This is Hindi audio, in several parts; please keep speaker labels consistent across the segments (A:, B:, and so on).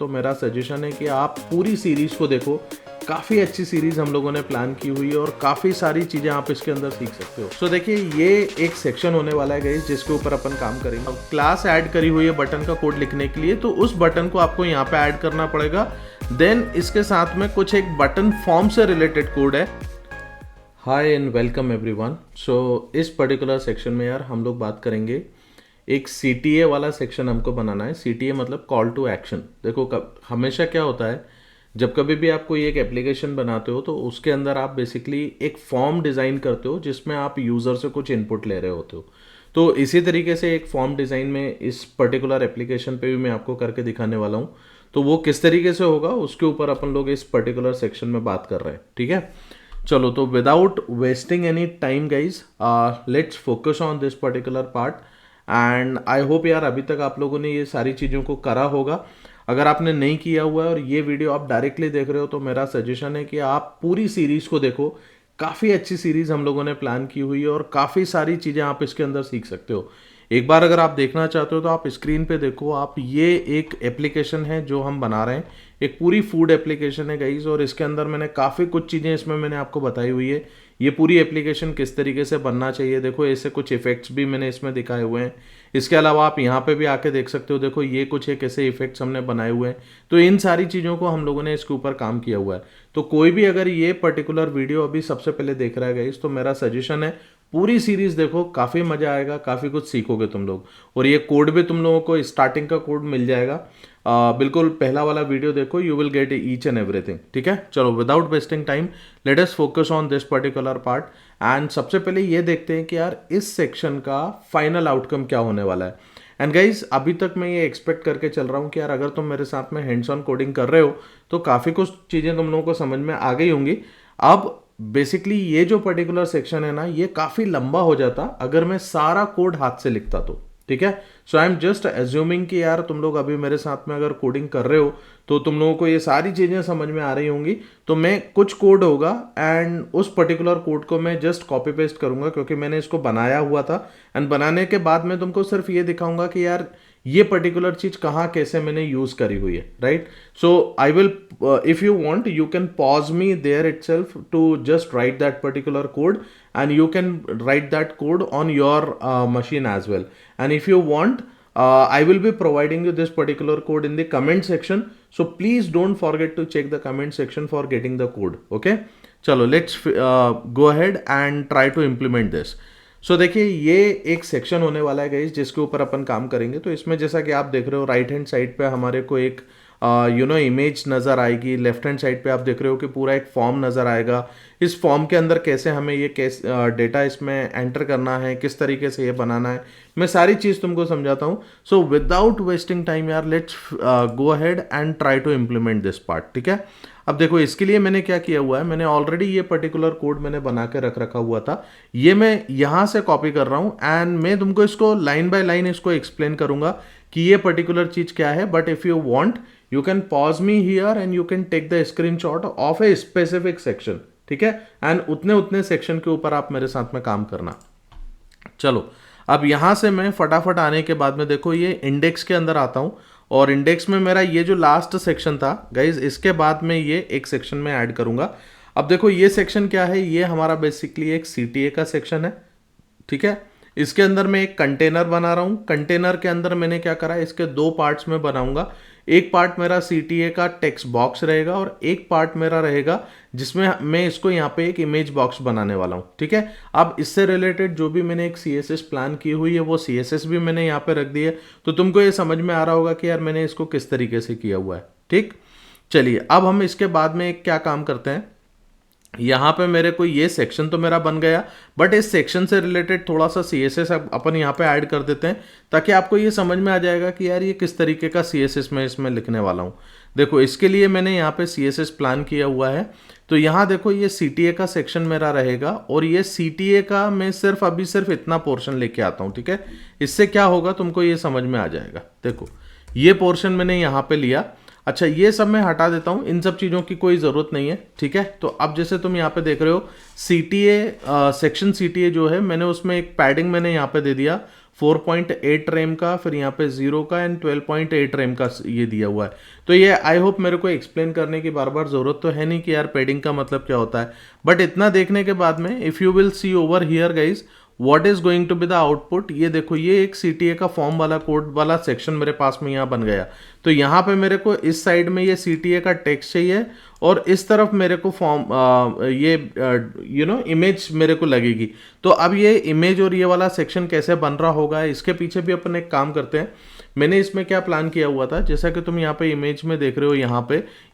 A: तो मेरा सजेशन है कि आप पूरी सीरीज़ को देखो। काफ़ी अच्छी सीरीज़ हम लोगों ने प्लान की हुई है और काफ़ी सारी चीज़ें आप इसके अंदर सीख सकते हो। सो देखिए, ये एक सेक्शन होने वाला है गाइस, जिसके ऊपर अपन काम करेंगे। क्लास ऐड करी हुई है बटन का कोड लिखने के लिए, तो उस बटन को आपको यहाँ पे ऐड करना पड़ेगा। देन इसके साथ में कुछ एक बटन फॉर्म से रिलेटेड कोड है। हाय एंड वेलकम एवरीवन। सो इस पर्टिकुलर सेक्शन में यार हम लोग बात करेंगे, एक CTA वाला सेक्शन हमको बनाना है। CTA मतलब कॉल टू एक्शन। देखो, हमेशा क्या होता है, जब कभी भी आप कोई एक एप्लीकेशन बनाते हो तो उसके अंदर आप बेसिकली एक फॉर्म डिज़ाइन करते हो जिसमें आप यूज़र से कुछ इनपुट ले रहे होते हो। तो इसी तरीके से एक फॉर्म डिज़ाइन में इस पर्टिकुलर एप्लीकेशन पे भी मैं आपको करके दिखाने वाला हूँ। तो वो किस तरीके से होगा उसके ऊपर अपन लोग इस पर्टिकुलर सेक्शन में बात कर रहे हैं, ठीक है। चलो, तो without wasting any time guys, let's focus on this particular part. And I hope यार अभी तक आप लोगों ने ये सारी चीज़ों को करा होगा। अगर आपने नहीं किया हुआ है और ये वीडियो आप डायरेक्टली देख रहे हो तो मेरा सजेशन है कि आप पूरी सीरीज़ को देखो। काफ़ी अच्छी सीरीज़ हम लोगों ने प्लान की हुई है और काफ़ी सारी चीज़ें आप इसके अंदर सीख सकते हो। एक बार अगर आप देखना चाहते हो तो आप स्क्रीन पे देखो। आप, ये एक एप्लीकेशन है जो हम बना रहे हैं, एक पूरी फूड एप्लीकेशन है गाइज, और इसके अंदर मैंने काफ़ी कुछ चीज़ें इसमें मैंने आपको बताई हुई है। ये पूरी एप्लीकेशन किस तरीके से बनना चाहिए, देखो ऐसे कुछ इफेक्ट्स भी मैंने इसमें दिखाए हुए हैं। इसके अलावा आप यहाँ पे भी आके देख सकते हो, देखो ये कुछ एक ऐसे इफेक्ट्स हमने बनाए हुए हैं। तो इन सारी चीज़ों को हम लोगों ने इसके ऊपर काम किया हुआ है। तो कोई भी अगर ये पर्टिकुलर वीडियो अभी सबसे पहले देख रहा है गाइस, तो मेरा सजेशन है पूरी सीरीज देखो। काफ़ी मज़ा आएगा, काफ़ी कुछ सीखोगे तुम लोग। और ये कोड भी तुम लोगों को स्टार्टिंग का कोड मिल जाएगा। बिल्कुल पहला वाला वीडियो देखो, you will get each and everything, ठीक है। चलो, without wasting time let us focus on this particular part. And सबसे पहले ये देखते हैं कि यार इस सेक्शन का फाइनल आउटकम क्या होने वाला है। एंड गाइज, अभी तक मैं ये एक्सपेक्ट करके चल रहा हूँ कि यार अगर तुम मेरे साथ में हैंड्स ऑन कोडिंग कर रहे हो तो काफ़ी कुछ चीज़ें तुम लोगों को समझ में आ गई होंगी। अब बेसिकली ये जो पर्टिकुलर सेक्शन है ना, ये काफ़ी लंबा हो जाता अगर मैं सारा कोड हाथ से लिखता तो, ठीक है। सो आई एम जस्ट एज्यूमिंग कि यार तुम लोग अभी मेरे साथ में अगर कोडिंग कर रहे हो तो तुम लोगों को ये सारी चीज़ें समझ में आ रही होंगी। तो मैं, कुछ कोड होगा एंड उस पर्टिकुलर कोड को मैं जस्ट कॉपी पेस्ट करूंगा क्योंकि मैंने इसको बनाया हुआ था। एंड बनाने के बाद मैं तुमको सिर्फ ये दिखाऊंगा कि यार ये पर्टिकुलर चीज कहाँ कैसे मैंने यूज करी हुई है, right. So I will, if you want you can pause me there itself to just write that particular code and you can write that code on your machine as well. And if you want, I will be providing you this particular code in the comment section, so please don't forget to check the comment section for getting the code, okay. चलो, let's go ahead and try to implement this. सो देखिए, ये एक सेक्शन होने वाला है गाइस जिसके ऊपर अपन काम करेंगे। तो इसमें जैसा कि आप देख रहे हो, राइट हैंड साइड पे हमारे को एक इमेज नज़र आएगी। लेफ्ट हैंड साइड पे आप देख रहे हो कि पूरा एक फॉर्म नज़र आएगा। इस फॉर्म के अंदर कैसे हमें ये डेटा इसमें एंटर करना है, किस तरीके से ये बनाना है, मैं सारी चीज़ तुमको समझाता हूँ। सो विदाउट वेस्टिंग टाइम यार, let's go ahead and try to implement this part, ठीक है। अब देखो, इसके लिए मैंने क्या किया हुआ है, मैंने ऑलरेडी ये पर्टिकुलर कोड मैंने बना के रख रखा हुआ था। ये मैं यहाँ से कॉपी कर रहा हूँ एंड मैं तुमको इसको लाइन बाय लाइन इसको एक्सप्लेन करूंगा कि ये पर्टिकुलर चीज़ क्या है। But if you want you can pause me here and you can take the screenshot of a specific section, ठीक है। एंड उतने सेक्शन के ऊपर आप मेरे साथ में काम करना। चलो, अब यहां से मैं फटाफट आने के बाद में देखो ये इंडेक्स के अंदर आता हूं और इंडेक्स में मेरा ये जो लास्ट सेक्शन था गाइज, इसके बाद में ये एक सेक्शन में ऐड करूंगा। अब देखो, ये सेक्शन क्या है, ये हमारा बेसिकली एक CTA का सेक्शन है, ठीक है। इसके अंदर मैं एक कंटेनर बना रहा हूं। कंटेनर के अंदर मैंने क्या करा है, इसके दो पार्ट्स में बनाऊंगा। एक पार्ट मेरा CTA का टेक्स्ट बॉक्स रहेगा और एक पार्ट मेरा रहेगा जिसमें मैं इसको यहाँ पे एक इमेज बॉक्स बनाने वाला हूँ, ठीक है। अब इससे रिलेटेड जो भी मैंने एक CSS प्लान की हुई है वो CSS भी मैंने यहाँ पे रख दी है। तो तुमको ये समझ में आ रहा होगा कि यार मैंने इसको किस तरीके से किया हुआ है, ठीक। चलिए, अब हम इसके बाद में क्या काम करते हैं, यहाँ पे मेरे को ये सेक्शन तो मेरा बन गया, बट इस सेक्शन से रिलेटेड थोड़ा सा CSS अपन यहाँ पे ऐड कर देते हैं ताकि आपको ये समझ में आ जाएगा कि यार ये किस तरीके का CSS मैं इसमें लिखने वाला हूँ। देखो, इसके लिए मैंने यहाँ पे CSS प्लान किया हुआ है। तो यहाँ देखो, ये CTA का सेक्शन मेरा रहेगा और ये CTA का मैं अभी सिर्फ इतना पोर्शन लेके आता हूँ, ठीक है। इससे क्या होगा तुमको ये समझ में आ जाएगा। देखो, ये पोर्शन मैंने यहाँ पे लिया। अच्छा, ये सब मैं हटा देता हूँ, इन सब चीज़ों की कोई ज़रूरत नहीं है, ठीक है। तो अब जैसे तुम यहाँ पे देख रहे हो, CTA सेक्शन CTA जो है, मैंने उसमें एक पैडिंग मैंने यहाँ पे दे दिया 4.8 रैम का, फिर यहाँ पे 0 का एंड 12.8 रैम का ये दिया हुआ है। तो ये आई होप मेरे को एक्सप्लेन करने की बार बार ज़रूरत तो है नहीं कि यार पैडिंग का मतलब क्या होता है, बट इतना देखने के बाद में if you will see over here guys what is going to be the output, ये देखो ये एक CTA का फॉर्म वाला कोड वाला सेक्शन मेरे पास में यहाँ बन गया। तो यहाँ पे मेरे को इस साइड में ये CTA का टेक्स्ट चाहिए और इस तरफ मेरे को फॉर्म ये इमेज मेरे को लगेगी। तो अब ये इमेज और ये वाला सेक्शन कैसे बन रहा होगा, इसके पीछे भी अपन एक काम करते हैं। मैंने इसमें क्या प्लान किया हुआ था, जैसा कि तुम यहाँ पे इमेज में देख रहे हो,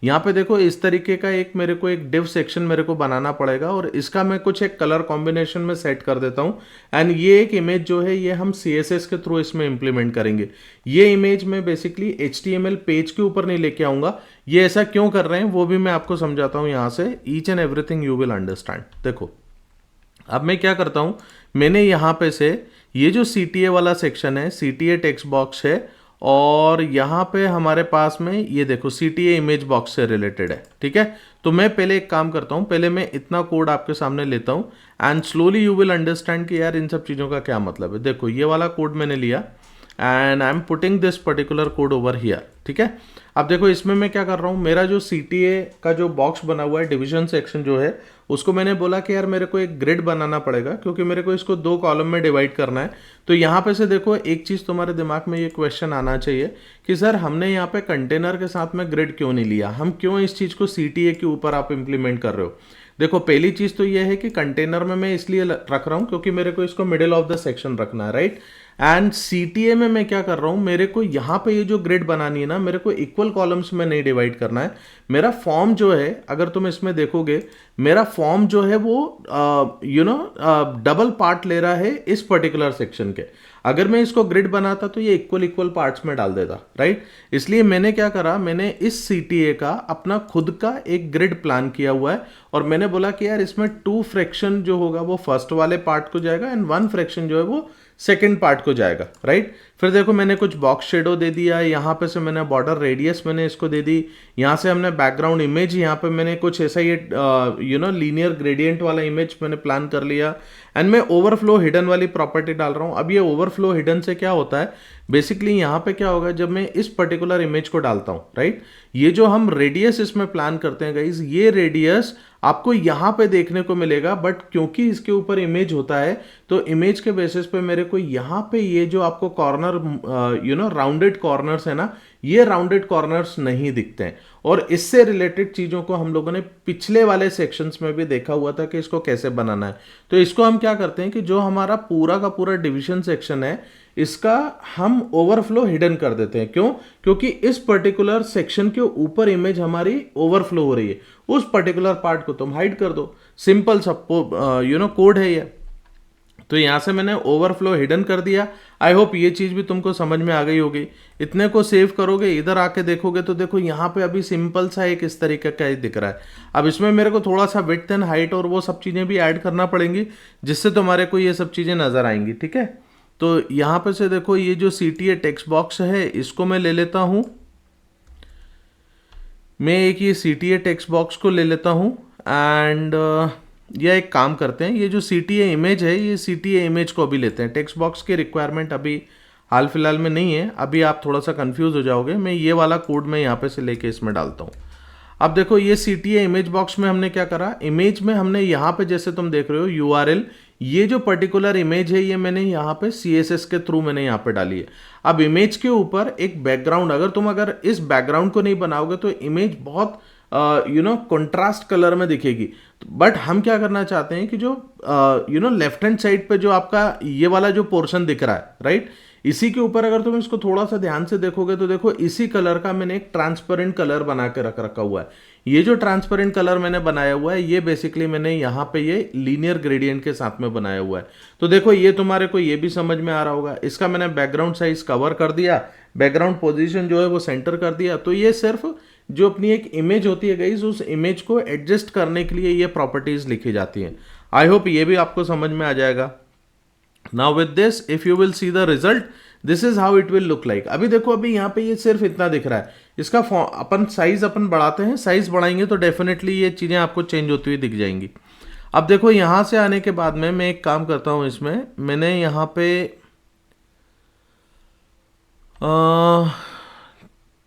A: यहाँ पे देखो इस तरीके का एक मेरे को एक डिव सेक्शन मेरे को बनाना पड़ेगा और इसका मैं कुछ एक कलर कॉम्बिनेशन में सेट कर देता हूँ एंड ये एक इमेज जो है ये हम CSS के थ्रू इसमें इंप्लीमेंट करेंगे। ये इमेज मैं बेसिकली HTML पेज के ऊपर नहीं लेके आऊंगा। ये ऐसा क्यों कर रहे हैं वो भी मैं आपको समझाता हूँ यहाँ से, each and everything you will understand. देखो अब मैं क्या करता हूँ, मैंने यहाँ पे से ये जो CTA वाला सेक्शन है, CTA टेक्स्ट बॉक्स है और यहाँ पे हमारे पास में ये देखो CTA इमेज बॉक्स से रिलेटेड है, ठीक है। तो मैं पहले एक काम करता हूँ, पहले मैं इतना कोड आपके सामने लेता हूँ and slowly you will understand कि यार इन सब चीज़ों का क्या मतलब है। देखो ये वाला कोड मैंने लिया and I am putting this particular code over here, ठीक है। अब देखो इसमें मैं क्या कर रहा हूँ, मेरा जो CTA का जो बॉक्स बना हुआ है डिवीजन सेक्शन जो है उसको मैंने बोला कि यार मेरे को एक ग्रिड बनाना पड़ेगा क्योंकि मेरे को इसको 2 कॉलम में डिवाइड करना है। तो यहाँ पे से देखो एक चीज़ तुम्हारे दिमाग में ये क्वेश्चन आना चाहिए कि सर हमने यहाँ पे कंटेनर के साथ में ग्रिड क्यों नहीं लिया, हम क्यों इस चीज़ को CTA के ऊपर आप इम्प्लीमेंट कर रहे हो। देखो पहली चीज़ तो ये है कि कंटेनर में मैं इसलिए रख रहा हूँ क्योंकि मेरे को इसको मिडिल ऑफ द सेक्शन रखना है, राइट। एंड CTA में मैं क्या कर रहा हूँ, मेरे को यहाँ पे ये जो ग्रिड बनानी है ना, मेरे को इक्वल कॉलम्स में नहीं डिवाइड करना है। मेरा फॉर्म जो है अगर तुम इसमें देखोगे, मेरा फॉर्म जो है वो डबल पार्ट ले रहा है इस पर्टिकुलर सेक्शन के। अगर मैं इसको ग्रिड बनाता तो ये इक्वल पार्ट्स में डाल देता, राइट। इसलिए मैंने क्या करा, मैंने इस CTA का अपना खुद का एक ग्रिड प्लान किया हुआ है और मैंने बोला कि यार इसमें 2 फ्रैक्शन जो होगा वो फर्स्ट वाले पार्ट को जाएगा एंड 1 फ्रैक्शन जो है वो सेकेंड पार्ट को जाएगा, राइट। फिर देखो मैंने कुछ बॉक्स शेडो दे दिया, यहाँ पे से मैंने बॉर्डर रेडियस मैंने इसको दे दी, यहाँ से हमने बैकग्राउंड इमेज यहाँ पे मैंने कुछ ऐसा ये लीनियर ग्रेडियंट वाला इमेज मैंने प्लान कर लिया एंड मैं ओवरफ्लो हिडन वाली प्रॉपर्टी डाल रहा हूँ। अब ये ओवरफ्लो हिडन से क्या होता है, बेसिकली यहाँ पे क्या होगा जब मैं इस पर्टिकुलर इमेज को डालता हूँ, राइट, ये जो हम रेडियस इसमें प्लान करते हैं गाइज, ये रेडियस आपको यहाँ पे देखने को मिलेगा, बट क्योंकि इसके ऊपर इमेज होता है तो इमेज के बेसिस पे मेरे को यहाँ पे ये जो आपको कॉर्नर राउंडेड कॉर्नर्स है ना, ये राउंडेड कॉर्नर्स नहीं दिखते हैं। और इससे रिलेटेड चीज़ों को हम लोगों ने पिछले वाले सेक्शंस में भी देखा हुआ था कि इसको कैसे बनाना है। तो इसको हम क्या करते हैं कि जो हमारा पूरा का पूरा डिवीजन सेक्शन है इसका हम ओवरफ्लो हिडन कर देते हैं। क्यों? क्योंकि इस पर्टिकुलर सेक्शन के ऊपर इमेज हमारी ओवरफ्लो हो रही है, उस पर्टिकुलर पार्ट को तुम हाइड कर दो। सिंपल सा कोड है ये। तो यहां से मैंने ओवरफ्लो हिडन कर दिया। आई होप ये चीज़ भी तुमको समझ में आ गई होगी। इतने को सेव करोगे, इधर आके देखोगे तो देखो यहाँ पे अभी सिंपल सा एक इस तरीके का दिख रहा है। अब इसमें मेरे को थोड़ा सा विड्थ एंड हाइट और वो सब चीज़ें भी ऐड करना पड़ेंगी जिससे तुम्हारे को ये सब चीज़ें नज़र आएंगी, ठीक है। तो यहाँ पे से देखो ये जो CTA टेक्स्ट बॉक्स है इसको मैं ले लेता हूँ, मैं एक ये CTA टेक्स्ट बॉक्स को ले लेता हूँ एंड यह एक काम करते हैं, ये जो CTA इमेज है ये CTA इमेज को अभी लेते हैं। टेक्स्ट बॉक्स की रिक्वायरमेंट अभी हाल फिलहाल में नहीं है, अभी आप थोड़ा सा कंफ्यूज हो जाओगे। मैं ये वाला कोड मैं यहाँ पे से लेके इसमें डालता हूँ। अब देखो ये CTA इमेज बॉक्स में हमने क्या करा, इमेज में हमने यहाँ पे जैसे तुम देख रहे हो URL, ये जो पर्टिकुलर इमेज है ये मैंने यहाँ पे CSS के थ्रू मैंने यहाँ पे डाली है। अब इमेज के ऊपर एक बैकग्राउंड, अगर इस बैकग्राउंड को नहीं बनाओगे तो इमेज बहुत कंट्रास्ट कलर में दिखेगी। बट हम क्या करना चाहते हैं कि जो लेफ्ट हैंड साइड पे जो आपका ये वाला जो पोर्शन दिख रहा है, राइट, इसी के ऊपर अगर तुम इसको थोड़ा सा ध्यान से देखोगे तो देखो इसी कलर का मैंने एक ट्रांसपेरेंट कलर बना के रख रखा हुआ है। ये जो ट्रांसपेरेंट कलर मैंने बनाया हुआ है ये बेसिकली मैंने यहाँ पे ये लीनियर ग्रेडियंट के साथ में बनाया हुआ है। तो देखो ये तुम्हारे को ये भी समझ में आ रहा होगा। इसका मैंने बैकग्राउंड साइज कवर कर दिया, बैकग्राउंड पोजीशन जो है वो सेंटर कर दिया। तो ये सिर्फ जो अपनी एक इमेज होती है गाइस, उस इमेज को एडजस्ट करने के लिए ये प्रॉपर्टीज लिखी जाती हैं। आई होप ये भी आपको समझ में आ जाएगा। Now with this if you will see the result, this is how it will look like. अभी देखो अभी यहाँ पे ये सिर्फ इतना दिख रहा है। इसका अपन साइज बढ़ाते हैं, साइज बढ़ाएंगे तो डेफिनेटली ये चीज़ें आपको चेंज होती हुई दिख जाएंगी। अब देखो यहाँ से आने के बाद में मैं एक काम करता हूँ, इसमें मैंने यहाँ पे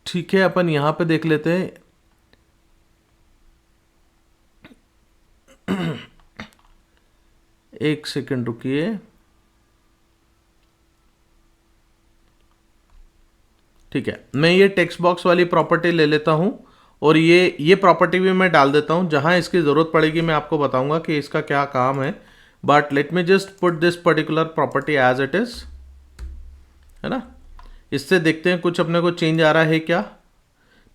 A: ठीक है, अपन यहाँ पे देख लेते हैं। एक सेकंड रुकिए। ठीक है, मैं ये टेक्स्ट बॉक्स वाली प्रॉपर्टी ले लेता हूँ और ये प्रॉपर्टी भी मैं डाल देता हूँ। जहाँ इसकी ज़रूरत पड़ेगी मैं आपको बताऊंगा कि इसका क्या काम है। But let me just put this particular property as it is, है ना। इससे देखते हैं कुछ अपने को चेंज आ रहा है क्या।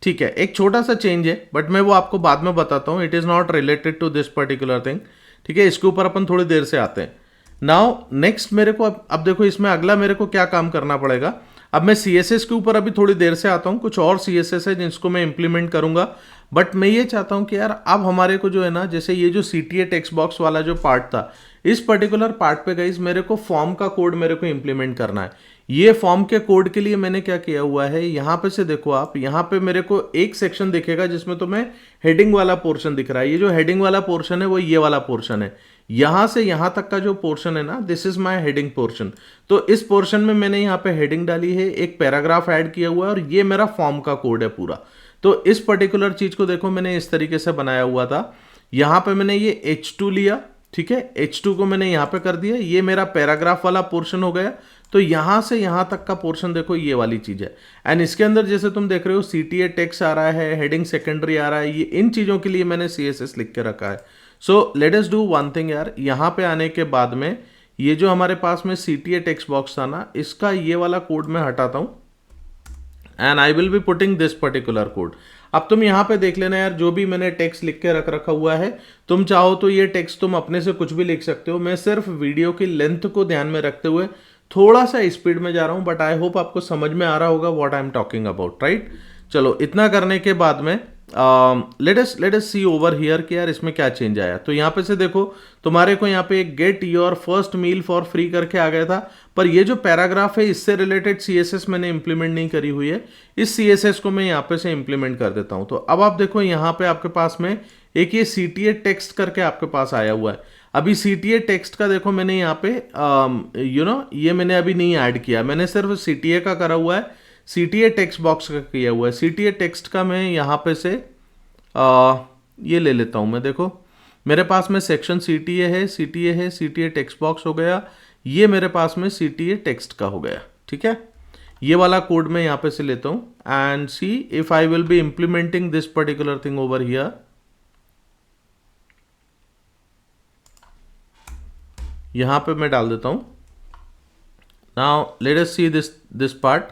A: ठीक है, एक छोटा सा चेंज है बट मैं वो आपको बाद में बताता हूँ। It is not related to this particular thing. ठीक है, इसके ऊपर अपन थोड़ी देर से आते हैं। नाउ नेक्स्ट मेरे को अब देखो इसमें अगला मेरे को क्या काम करना पड़ेगा। अब मैं CSS के ऊपर अभी थोड़ी देर से आता हूँ। कुछ और CSS है जिसको मैं इंप्लीमेंट करूंगा। बट मैं ये चाहता हूँ कि यार अब हमारे को जो है ना, जैसे ये जो CTA टेक्स्ट बॉक्स वाला जो पार्ट था, इस पर्टिकुलर पार्ट पे गाइस मेरे को फॉर्म का कोड मेरे को इंप्लीमेंट करना है। ये फॉर्म के कोड के लिए मैंने क्या किया हुआ है, यहाँ पे से देखो आप, यहाँ पे मेरे को एक सेक्शन दिखेगा जिसमें तुम्हें हेडिंग वाला पोर्शन दिख रहा है। ये जो हेडिंग वाला पोर्शन है वो ये वाला पोर्शन है। यहां से यहां तक का जो पोर्शन है ना, this is my heading portion. तो इस पोर्शन में मैंने यहाँ पे हेडिंग डाली है, एक पैराग्राफ ऐड किया हुआ है और ये मेरा फॉर्म का कोड है पूरा। तो इस पर्टिकुलर चीज को देखो मैंने इस तरीके से बनाया हुआ था। यहाँ पे मैंने ये H2 लिया, ठीक है, H2 को मैंने यहाँ पे कर दिया। ये मेरा पैराग्राफ वाला पोर्शन हो गया। तो यहां से यहां तक का पोर्शन देखो ये वाली चीज है। एंड इसके अंदर जैसे तुम देख रहे हो CTA टेक्स्ट आ रहा है, हेडिंग सेकेंडरी आ रहा है। ये इन चीजों के लिए मैंने CSS लिख के रखा है। So let us do one thing यार, यहाँ पे आने के बाद में ये जो हमारे पास में CTA टेक्स्ट बॉक्स था ना, इसका ये वाला कोड मैं हटाता हूं and I will be putting this particular code. अब तुम यहाँ पे देख लेना यार, जो भी मैंने टेक्स्ट लिख के रख रखा हुआ है, तुम चाहो तो ये टेक्स्ट तुम अपने से कुछ भी लिख सकते हो। मैं सिर्फ वीडियो की लेंथ को ध्यान में रखते हुए थोड़ा सा स्पीड में जा रहा हूं, बट आई होप आपको समझ में आ रहा होगा what I am talking about, right. चलो इतना करने के बाद में let us see over here कि यार इसमें क्या चेंज आया। तो यहाँ पे से देखो तुम्हारे को यहाँ पे एक get your first meal for free करके आ गया था, पर ये जो पैराग्राफ है इससे रिलेटेड CSS मैंने इंप्लीमेंट नहीं करी हुई है। इस CSS को मैं यहाँ पे से इंप्लीमेंट कर देता हूँ। तो अब आप देखो यहाँ पे आपके पास में एक ये CTA टेक्स्ट करके आपके पास आया हुआ है। अभी CTA टेक्स्ट का देखो मैंने यहाँ पे ये मैंने अभी नहीं ऐड किया, मैंने सिर्फ CTA का करा हुआ है, CTA टेक्स्ट बॉक्स का किया हुआ है। CTA टेक्स्ट का मैं यहाँ पे से ये ले लेता हूँ मैं। देखो मेरे पास में सेक्शन CTA है, CTA टेक्स्ट बॉक्स हो गया। ये मेरे पास में CTA टेक्स्ट का हो गया, ठीक है। ये वाला कोड मैं यहाँ पे से लेता हूँ and see if I will be implementing this particular thing over here. यहां पे मैं डाल देता हूं। Now let us see this part.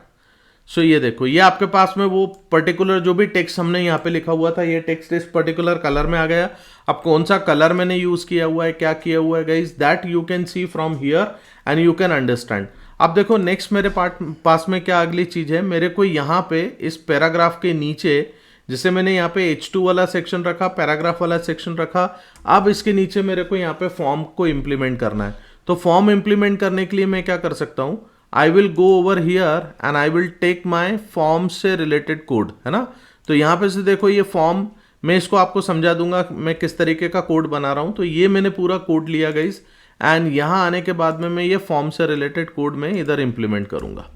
A: So ये देखो, ये आपके पास में वो पर्टिकुलर जो भी टेक्स्ट हमने यहाँ पे लिखा हुआ था, ये टेक्स्ट इस पर्टिकुलर कलर में आ गया। अब कौन सा कलर मैंने यूज किया हुआ है, क्या किया हुआ है guys, that you can see from here and you can understand. अब देखो नेक्स्ट मेरे पास में क्या अगली चीज है, मेरे को यहाँ पे इस पैराग्राफ के नीचे, जिसे मैंने यहाँ पे H2 वाला सेक्शन रखा, पैराग्राफ वाला सेक्शन रखा, अब इसके नीचे मेरे को यहाँ पे फॉर्म को इंप्लीमेंट करना है। तो फॉर्म इंप्लीमेंट करने के लिए मैं क्या कर सकता हूँ, I will go over here and I will take my form से रिलेटेड कोड, है ना। तो यहाँ पे से देखो ये फॉर्म, मैं इसको आपको समझा दूंगा मैं किस तरीके का कोड बना रहा हूँ। तो ये मैंने पूरा कोड लिया गाइस एंड यहाँ आने के बाद में मैं ये फॉर्म से रिलेटेड कोड में इधर इंप्लीमेंट करूंगा।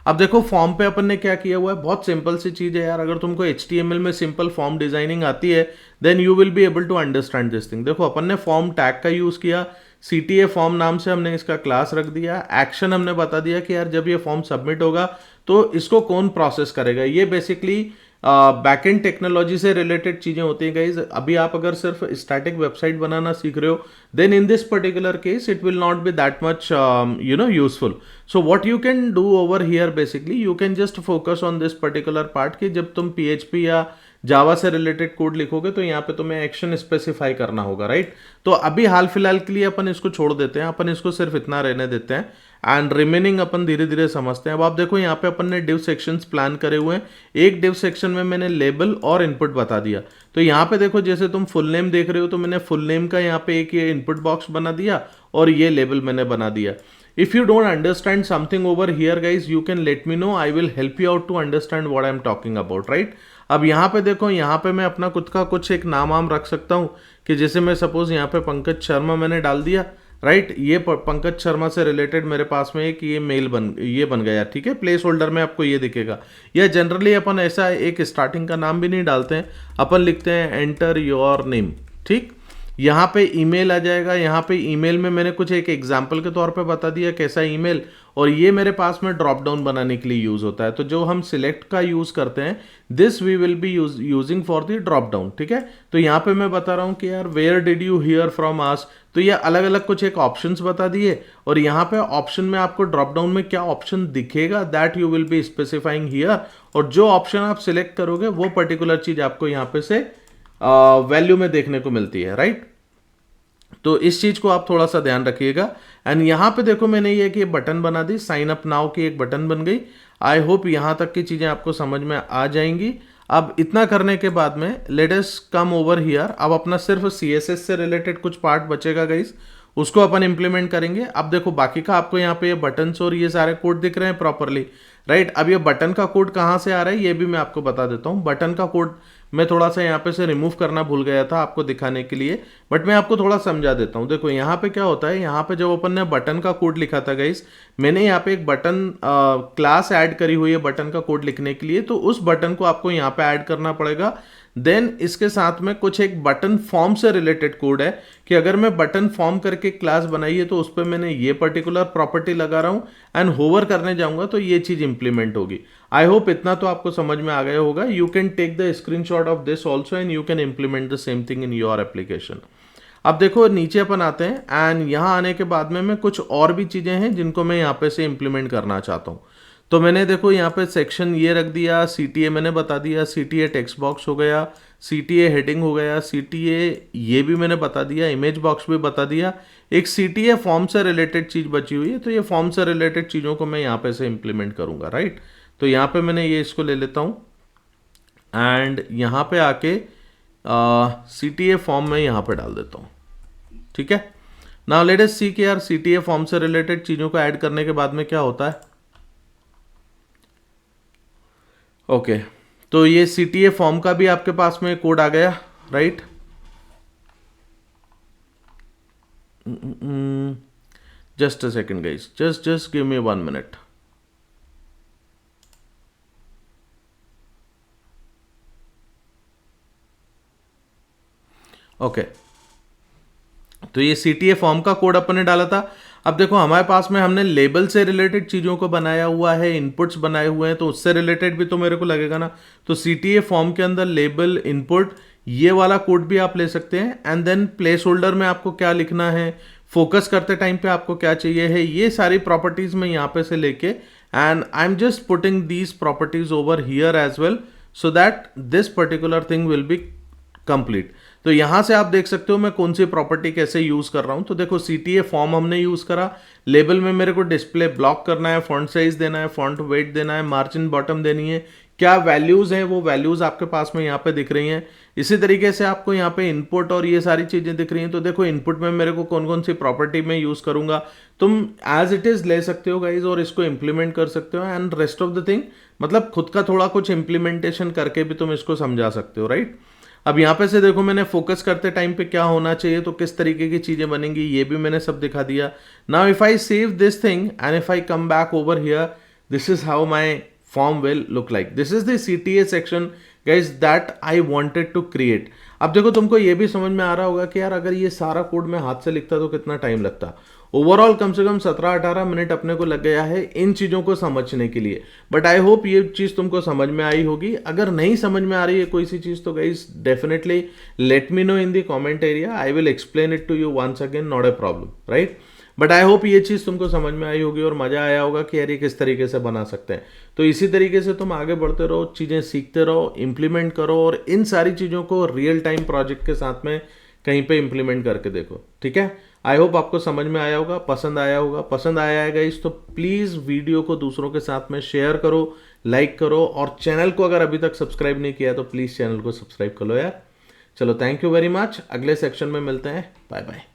A: अब देखो फॉर्म पे अपन ने क्या किया हुआ है, बहुत सिंपल सी चीज है यार। अगर तुमको HTML में सिंपल फॉर्म डिजाइनिंग आती है then you will be able to understand this thing. देखो अपन ने फॉर्म टैग का यूज किया, CTA फॉर्म नाम से हमने इसका क्लास रख दिया, एक्शन हमने बता दिया कि यार जब ये फॉर्म सबमिट होगा तो इसको कौन प्रोसेस करेगा। ये बेसिकली बैकएंड टेक्नोलॉजी से रिलेटेड चीजें होती हैं गाइज। अभी आप अगर सिर्फ स्टैटिक वेबसाइट बनाना सीख रहे हो then in this particular case it will not be that much useful. So what you can do over here, basically you can just focus on this particular part कि जब तुम PHP या जावा से रिलेटेड कोड लिखोगे तो यहाँ पे तुम्हें एक्शन स्पेसिफाई करना होगा, राइट। तो अभी हाल फिलहाल के लिए अपन इसको छोड़ देते हैं, अपन इसको सिर्फ इतना रहने देते हैं एंड रिमेनिंग अपन धीरे धीरे समझते हैं। अब आप देखो यहाँ पे अपन ने डिव सेक्शंस प्लान करे हुए हैं। एक डिव सेक्शन में मैंने लेबल और इनपुट बता दिया। तो यहाँ पे देखो जैसे तुम फुल नेम देख रहे हो तो मैंने फुल नेम का यहाँ पे एक ये इनपुट बॉक्स बना दिया और ये लेबल मैंने बना दिया। If you don't understand something over here guys, you can let me know. I will help you out to understand what I am talking about, right? अब यहाँ पे देखो, यहाँ पे मैं अपना खुद का कुछ एक नाम रख सकता हूँ कि जैसे मैं सपोज यहाँ पे पंकज शर्मा मैंने डाल दिया राइट। ये पंकज शर्मा से रिलेटेड मेरे पास में एक ये बन गया, ठीक है। प्लेस होल्डर में आपको ये दिखेगा। या जनरली अपन ऐसा एक स्टार्टिंग का नाम भी नहीं डालते हैं, अपन लिखते हैं एंटर योर नेम, ठीक। यहाँ पे ईमेल आ जाएगा। यहाँ पे ईमेल में मैंने कुछ एक एग्जांपल के तौर पे बता दिया कैसा ईमेल, और ये मेरे पास में ड्रॉप डाउन बनाने के लिए यूज होता है। तो जो हम सिलेक्ट का यूज करते हैं, this we will be using for the drop down, ठीक है। तो यहाँ पे मैं बता रहा हूँ कि यार where did you hear from us, तो ये अलग अलग कुछ एक ऑप्शंस बता दिए, और यहाँ पे ऑप्शन में आपको ड्रॉप डाउन में क्या ऑप्शन दिखेगा that you will B specifying here, और जो ऑप्शन आप सिलेक्ट करोगे वो पर्टिकुलर चीज आपको यहाँ पे से वैल्यू में देखने को मिलती है, राइट। तो इस चीज को आप थोड़ा सा ध्यान रखिएगा। एंड यहाँ पे देखो मैंने ये कि बटन बना दी, साइन अप नाउ की एक बटन बन गई। आई होप यहाँ तक की चीजें आपको समझ में आ जाएंगी। अब इतना करने के बाद में let us come over here. अब अपना सिर्फ CSS से रिलेटेड कुछ पार्ट बचेगा गाइस, उसको अपन इंप्लीमेंट करेंगे। अब देखो बाकी का आपको यहाँ पे ये बटन्स और ये सारे कोड दिख रहे हैं प्रॉपरली, राइट। अब ये बटन का कोड कहाँ से आ रहा है ये भी मैं आपको बता देता हूँ। बटन का कोड मैं थोड़ा सा यहाँ पे से रिमूव करना भूल गया था आपको दिखाने के लिए, बट मैं आपको थोड़ा समझा देता हूँ। देखो यहाँ पे क्या होता है, यहाँ पे जब अपन ने बटन का कोड लिखा था गाइस, मैंने यहाँ पे एक बटन क्लास ऐड करी हुई है बटन का कोड लिखने के लिए, तो उस बटन को आपको यहाँ पे ऐड करना पड़ेगा। देन इसके साथ में कुछ एक बटन फॉर्म से रिलेटेड कोड है कि अगर मैं बटन फॉर्म करके क्लास बनाई है तो उस पर मैंने ये पर्टिकुलर प्रॉपर्टी लगा रहा हूं एंड होवर करने जाऊंगा तो ये चीज इंप्लीमेंट होगी। आई होप इतना तो आपको समझ में आ गया होगा। You can take the screenshot of this also and you can implement the same thing in your application. अब देखो नीचे अपन आते हैं एंड यहाँ आने के बाद में मैं कुछ और भी चीजें हैं जिनको मैं यहाँ पे से इंप्लीमेंट करना चाहता हूँ। तो मैंने देखो यहाँ पे सेक्शन ये रख दिया, CTA मैंने बता दिया, CTA टेक्स्ट बॉक्स हो गया, CTA हेडिंग हो गया, CTA ये भी मैंने बता दिया, इमेज बॉक्स भी बता दिया। एक CTA फॉर्म से रिलेटेड चीज बची हुई है, तो ये फॉर्म से रिलेटेड चीजों को मैं यहाँ पे से इंप्लीमेंट करूंगा, राइट। तो यहाँ पे मैंने ये इसको ले लेता हूँ एंड यहाँ पे आके CTA फॉर्म में यहाँ पे डाल देता हूँ, ठीक है। नाउ लेट अस सी कि यार CTA फॉर्म से रिलेटेड चीजों को ऐड करने के बाद में क्या होता है। ओके तो ये CTA फॉर्म का भी आपके पास में कोड आ गया, right. Just a second guys, just give me 1 minute. Okay तो ये CTA फॉर्म का कोड अपन ने डाला था। अब देखो हमारे पास में हमने लेबल से रिलेटेड चीजों को बनाया हुआ है, इनपुट्स बनाए हुए हैं, तो उससे रिलेटेड भी तो मेरे को लगेगा ना। तो CTA फॉर्म के अंदर लेबल, इनपुट, ये वाला कोड भी आप ले सकते हैं। एंड देन प्लेस होल्डर में आपको क्या लिखना है, फोकस करते टाइम पे आपको क्या चाहिए है, ये सारी प्रॉपर्टीज मैं यहाँ पे से लेके and I am just putting these properties over here as well so that this particular thing will be complete. तो यहां से आप देख सकते हो मैं कौन सी प्रॉपर्टी कैसे यूज कर रहा हूं। तो देखो CTA फॉर्म हमने यूज करा, लेबल में मेरे को डिस्प्ले ब्लॉक करना है, फॉन्ट साइज देना है, फॉन्ट वेट देना है, मार्जिन बॉटम देनी है, क्या वैल्यूज हैं वो वैल्यूज आपके पास में यहाँ पे दिख रही हैं। इसी तरीके से आपको यहाँ पे इनपुट और ये सारी चीजें दिख रही हैं। तो देखो इनपुट में मेरे को कौन कौन सी प्रॉपर्टी में यूज करूंगा, तुम एज इट इज ले सकते हो गाइज और इसको इंप्लीमेंट कर सकते हो। And rest of the thing मतलब खुद का थोड़ा कुछ इंप्लीमेंटेशन करके भी तुम इसको समझा सकते हो, राइट। अब यहाँ पे से देखो मैंने फोकस करते टाइम पे क्या होना चाहिए, तो किस तरीके की चीजें बनेंगी ये भी मैंने सब दिखा दिया। Now if I save this thing and if I come back over here, this is how my form will look like. This is the CTA section guys that I wanted to create. अब देखो तुमको ये भी समझ में आ रहा होगा कि यार अगर ये सारा कोड मैं हाथ से लिखता तो कितना टाइम लगता। ओवरऑल कम से कम 17-18 मिनट अपने को लग गया है इन चीज़ों को समझने के लिए। बट आई होप ये चीज़ तुमको समझ में आई होगी। अगर नहीं समझ में आ रही है कोई सी चीज़ तो guys definitely let me know in the comment area, I will explain it to you once again, not a problem, right. But I hope ये चीज़ तुमको समझ में आई होगी और मज़ा आया होगा कि यार ये किस तरीके से बना सकते हैं। तो इसी तरीके से तुम आगे बढ़ते रहो, चीज़ें सीखते रहो, इंप्लीमेंट करो और इन सारी चीज़ों को रियल टाइम प्रोजेक्ट के साथ में कहीं पे इंप्लीमेंट करके देखो, ठीक है। आई होप आपको समझ में आया होगा, पसंद आया होगा। पसंद आया है गाइस तो प्लीज़ वीडियो को दूसरों के साथ में शेयर करो, लाइक करो और चैनल को अगर अभी तक सब्सक्राइब नहीं किया तो प्लीज़ चैनल को सब्सक्राइब कर लो यार। चलो थैंक यू वेरी मच, अगले सेक्शन में मिलते हैं, बाय बाय।